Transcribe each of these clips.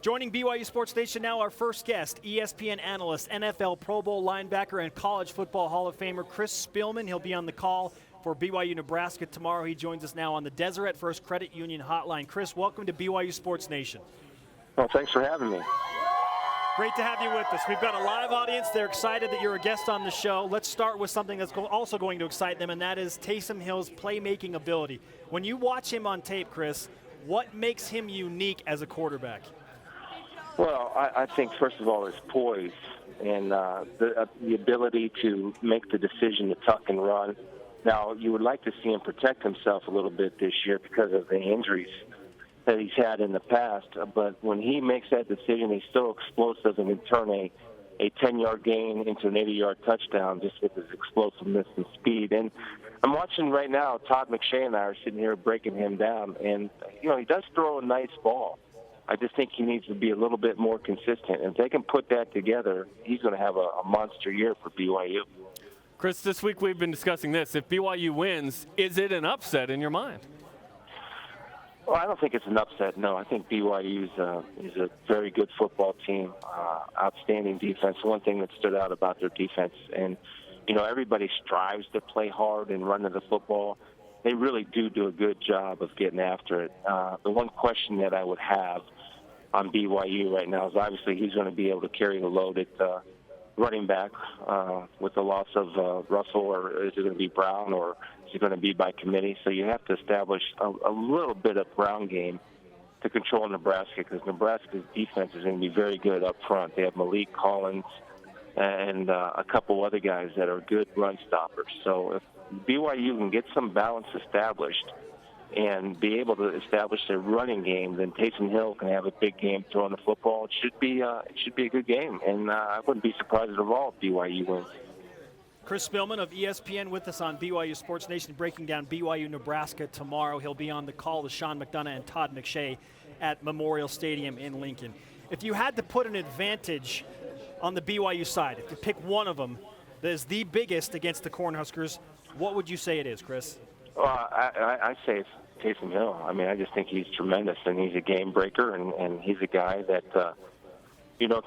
Joining BYU Sports Nation now, our first guest, ESPN analyst, NFL Pro Bowl linebacker, and College Football Hall of Famer Chris Spielman. He'll be on the call for BYU Nebraska tomorrow. He joins us now on the Deseret First Credit Union hotline. Chris, welcome to BYU Sports Nation. Well, thanks for having me. Great to have you with us. We've got a live audience. They're excited that you're a guest on the show. Let's start with something that's also going to excite them, and that is Taysom Hill's playmaking ability. When you watch him on tape, Chris, what makes him unique as a quarterback? Well, I think, first of all, his poise and the ability to make the decision to tuck and run. Now, you would like to see him protect himself a little bit this year because of the injuries that he's had in the past. But when he makes that decision, he's so explosive and can turn a 10-yard gain into an 80-yard touchdown just with his explosiveness and speed. And I'm watching right now, Todd McShay and I are sitting here breaking him down. And, you know, he does throw a nice ball. I just think he needs to be a little bit more consistent. And if they can put that together, he's going to have a monster year for BYU. Chris, this week we've been discussing this. If BYU wins, is it an upset in your mind? Well, I don't think it's an upset, no. I think BYU is a very good football team, outstanding defense. One thing that stood out about their defense, and, you know, everybody strives to play hard and run to the football. They really do a good job of getting after it. The one question that I would have on BYU right now is obviously who's going to be able to carry the load at running back with the loss of Russell, or is it going to be Brown, or is it going to be by committee? So you have to establish a little bit of ground game to control Nebraska, because Nebraska's defense is going to be very good up front. They have Malik Collins and a couple other guys that are good run stoppers. So if BYU can get some balance established and be able to establish their running game, then Taysom Hill can have a big game throwing the football. It should be a good game, and I wouldn't be surprised at all if BYU wins. Chris Spielman of ESPN with us on BYU Sports Nation, breaking down BYU Nebraska tomorrow. He'll be on the call with Sean McDonough and Todd McShay at Memorial Stadium in Lincoln. If you had to put an advantage on the BYU side, if you pick one of them that is the biggest against the Cornhuskers, what would you say it is, Chris? Well, I say it's Taysom Hill. I mean, I just think he's tremendous, and he's a game breaker, and he's a guy that,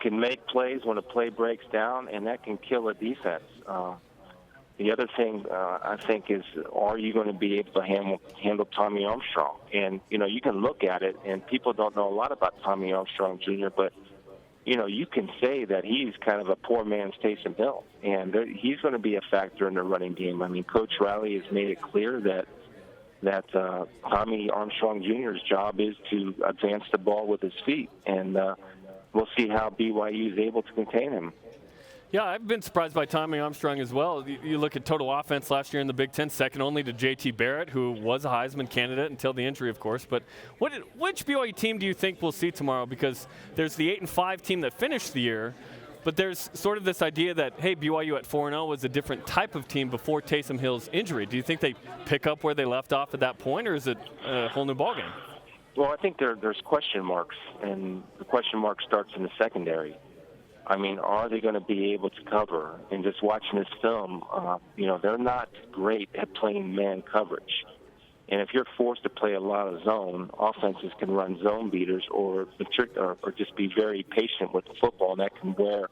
can make plays when a play breaks down, and that can kill a defense. The other thing I think is, are you going to be able to handle Tommy Armstrong? And, you can look at it, and people don't know a lot about Tommy Armstrong Jr., but, you can say that he's kind of a poor man's Taysom Hill, and he's going to be a factor in the running game. I mean, Coach Riley has made it clear that Tommy Armstrong Jr.'s job is to advance the ball with his feet, and we'll see how BYU is able to contain him. Yeah, I've been surprised by Tommy Armstrong as well. You look at total offense last year in the Big Ten, second only to J.T. Barrett, who was a Heisman candidate until the injury, of course. But which BYU team do you think we'll see tomorrow? Because there's the 8-5 team that finished the year, but there's sort of this idea that, hey, BYU at 4-0 was a different type of team before Taysom Hill's injury. Do you think they pick up where they left off at that point, or is it a whole new ballgame? Well, I think there's question marks, and the question mark starts in the secondary. I mean, are they going to be able to cover? And just watching this film, they're not great at playing man coverage. And if you're forced to play a lot of zone, offenses can run zone beaters or just be very patient with the football, and that can wear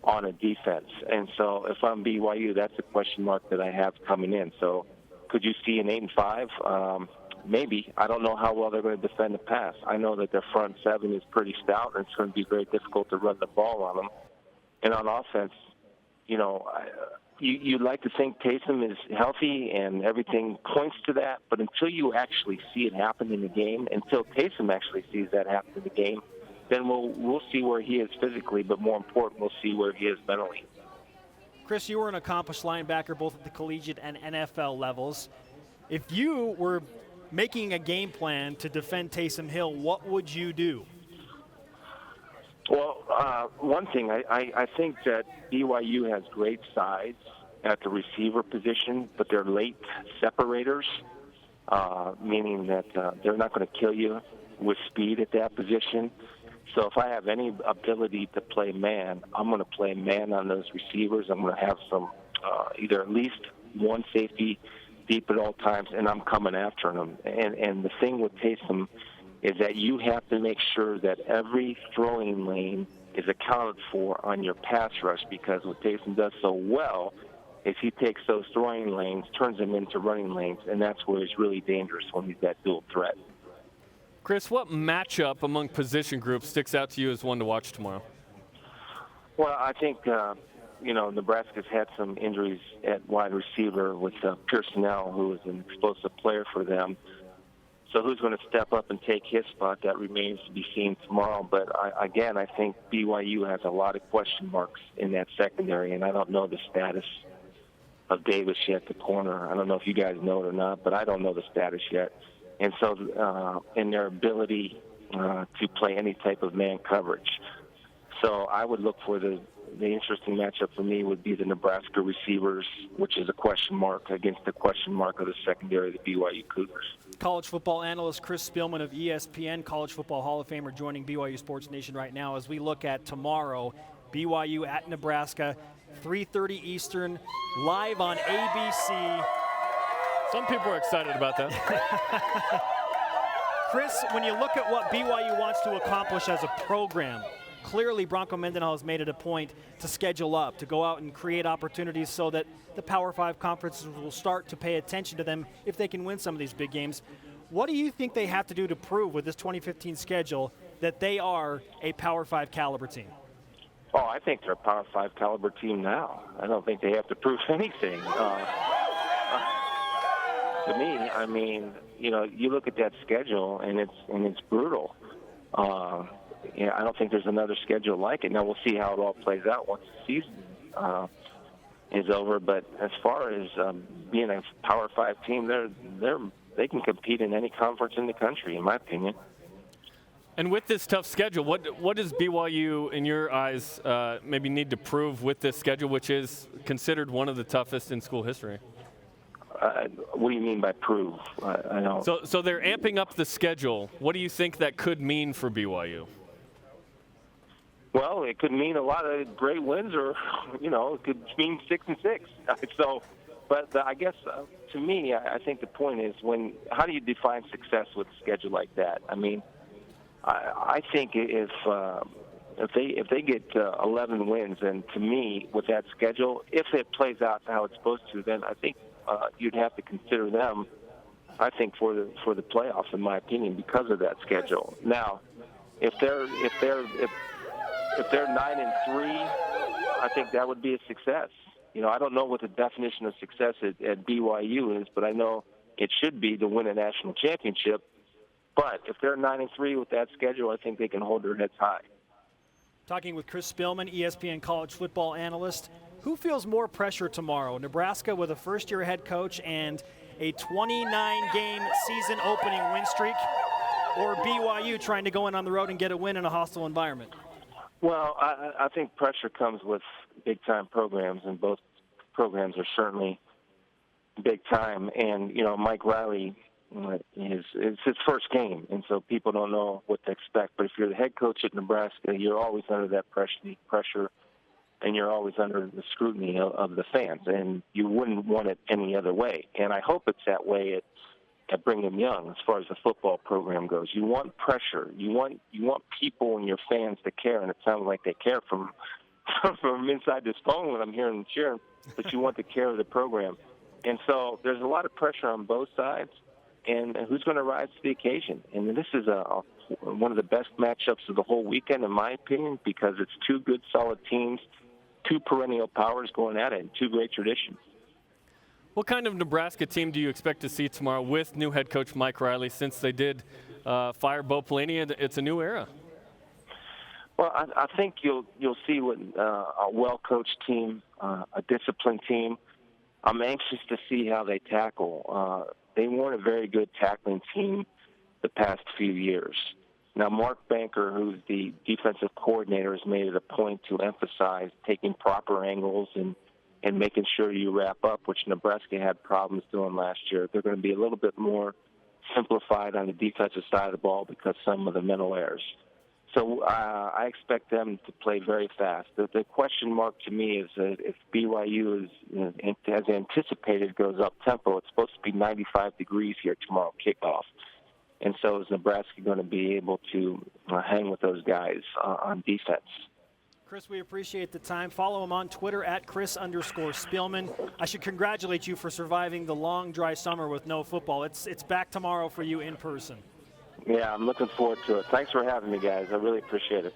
on a defense. And so if I'm BYU, that's a question mark that I have coming in. So could you see an 8-5? Maybe. I don't know how well they're going to defend the pass. I know that their front seven is pretty stout, and it's going to be very difficult to run the ball on them. And on offense, you'd like to think Taysom is healthy and everything points to that, but until you actually see it happen in the game, until Taysom actually sees that happen in the game, then we'll see where he is physically, but more important, we'll see where he is mentally. Chris, you were an accomplished linebacker both at the collegiate and NFL levels. If you were making a game plan to defend Taysom Hill, what would you do? Well, one thing, I think that BYU has great size at the receiver position, but they're late separators, meaning that they're not going to kill you with speed at that position. So if I have any ability to play man, I'm going to play man on those receivers. I'm going to have some either at least one safety deep at all times, and I'm coming after them. And the thing with Taysom is that you have to make sure that every throwing lane is accounted for on your pass rush, because what Taysom does so well is he takes those throwing lanes, turns them into running lanes, and that's where he's really dangerous, when he's that dual threat. Chris, what matchup among position groups sticks out to you as one to watch tomorrow? Well, I think, Nebraska's had some injuries at wide receiver with Pearsonell, who is an explosive player for them. So who's going to step up and take his spot? That remains to be seen tomorrow. But, I think BYU has a lot of question marks in that secondary, and I don't know the status of Davis yet, the corner. I don't know if you guys know it or not, but I don't know the status yet. And so in their ability to play any type of man coverage. So I would look for the interesting matchup for me would be the Nebraska receivers, which is a question mark against the question mark of the secondary of the BYU Cougars. College football analyst Chris Spielman of ESPN, College Football Hall of Famer, joining BYU Sports Nation right now as we look at tomorrow, BYU at Nebraska, 3:30 Eastern, live on ABC. Some people are excited about that. Chris, when you look at what BYU wants to accomplish as a program, clearly Bronco Mendenhall has made it a point to schedule up, to go out and create opportunities so that the Power 5 conferences will start to pay attention to them if they can win some of these big games. What do you think they have to do to prove with this 2015 schedule that they are a Power 5 caliber team? Oh, I think they're a Power 5 caliber team now. I don't think they have to prove anything. To me, I mean, you look at that schedule and it's brutal. I don't think there's another schedule like it. Now we'll see how it all plays out once the season is over. But as far as being a Power 5 team, they can compete in any conference in the country, in my opinion. And with this tough schedule, what does BYU, in your eyes, maybe need to prove with this schedule, which is considered one of the toughest in school history? What do you mean by prove? I don't. So they're amping up the schedule. What do you think that could mean for BYU? Well, it could mean a lot of great wins, or it could mean 6-6. But I guess to me, I think the point is how do you define success with a schedule like that? I mean, I think if they get 11 wins, and to me, with that schedule, if it plays out how it's supposed to, then I think you'd have to consider them, I think, for the playoffs, in my opinion, because of that schedule. Now, if they're 9-3, I think that would be a success. I don't know what the definition of success at BYU is, but I know it should be to win a national championship. But if they're 9-3 with that schedule, I think they can hold their heads high. Talking with Chris Spielman, ESPN college football analyst. Who feels more pressure tomorrow? Nebraska with a first-year head coach and a 29-game season opening win streak, or BYU trying to go in on the road and get a win in a hostile environment? Well, I think pressure comes with big-time programs, and both programs are certainly big-time. And, Mike Riley, it's his first game, and so people don't know what to expect. But if you're the head coach at Nebraska, you're always under that pressure, and you're always under the scrutiny of the fans, and you wouldn't want it any other way. And I hope it's that way at Brigham Young as far as the football program goes. You want pressure. You want people and your fans to care, and it sounds like they care from inside this phone when I'm hearing them cheering, but you want the care of the program. And so there's a lot of pressure on both sides, and who's going to rise to the occasion? And this is one of the best matchups of the whole weekend, in my opinion, because it's two good, solid teams, two perennial powers going at it, and two great traditions. What kind of Nebraska team do you expect to see tomorrow with new head coach Mike Riley, since they did fire Bo Pelini, and it's a new era? Well, I think you'll see what a well-coached team, a disciplined team. I'm anxious to see how they tackle. They weren't a very good tackling team the past few years. Now, Mark Banker, who's the defensive coordinator, has made it a point to emphasize taking proper angles and making sure you wrap up, which Nebraska had problems doing last year. They're going to be a little bit more simplified on the defensive side of the ball because some of the mental errors. So I expect them to play very fast. The question mark to me is that if BYU as anticipated, goes up tempo, it's supposed to be 95 degrees here tomorrow kickoff. and so is Nebraska going to be able to hang with those guys on defense. Chris, we appreciate the time. Follow him on Twitter at Chris_Spielman. I should congratulate you for surviving the long, dry summer with no football. It's back tomorrow for you in person. Yeah, I'm looking forward to it. Thanks for having me, guys. I really appreciate it.